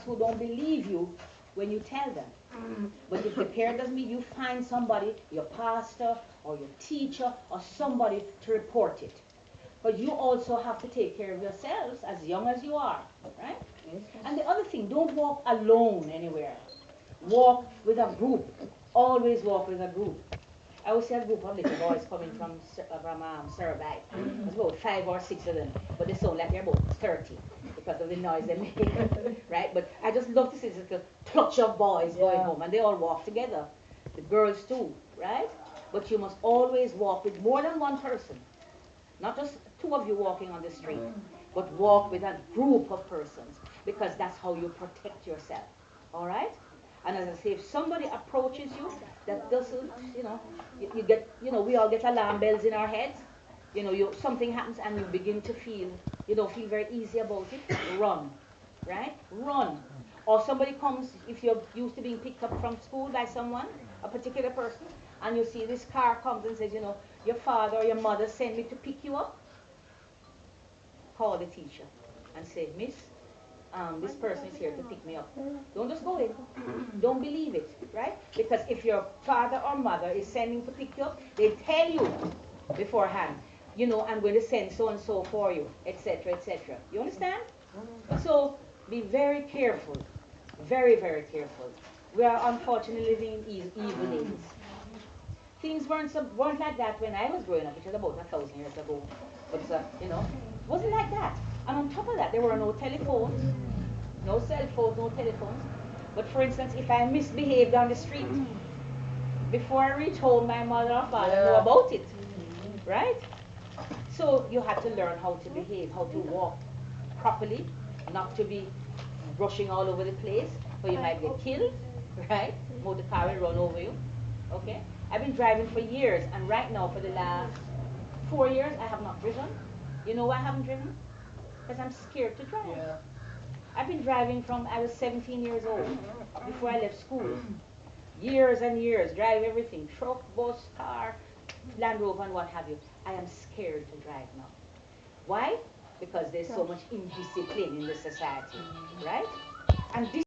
who don't believe you when you tell them. But if the parent doesn't believe you, find somebody, your pastor or your teacher or somebody to report it. But you also have to take care of yourselves as young as you are, right? And the other thing, don't walk alone anywhere. Walk with a group. Always walk with a group. I always see a group of little boys coming from Sarabai. There's about 5 or 6 of them, but they sound like they're about 30 because of the noise they make, right? But I just love to see this little clutch of boys going home, and they all walk together. The girls too, right? But you must always walk with more than one person. Not just 2 of you walking on the street, but walk with a group of persons, because that's how you protect yourself. All right? And as I say, if somebody approaches you that doesn't, you get, we all get alarm bells in our heads. Something happens and you begin to feel, you don't feel very easy about it. Run, right? Run. Or somebody comes, if you're used to being picked up from school by someone, a particular person, and you see this car comes and says, your father or your mother sent me to pick you up. Call the teacher and say, Miss, this person is here to pick me up. Don't just go in. Don't believe it, right? Because if your father or mother is sending to pick you up, they tell you beforehand, I'm going to send so-and-so for you, etc., etc. You understand? So be very careful. Very, very careful. We are unfortunately living in evil days. Things weren't like that when I was growing up, which is about 1,000 years ago. But, it wasn't like that. And on top of that, there were no telephones, no cell phones, no telephones. But for instance, if I misbehaved on the street, before I reach home, my mother or father know about it, right? So you have to learn how to behave, how to walk properly, not to be rushing all over the place, or you might get killed, right? Motor car will run over you, okay? I've been driving for years, and right now, for the last 4 years, I have not driven. You know why I haven't driven? Because I'm scared to drive. Yeah. I've been driving from I was 17 years old, before I left school. Years and years, drive everything, truck, bus, car, Land Rover, and what have you. I am scared to drive now. Why? Because there's so much indiscipline in the society, right? And this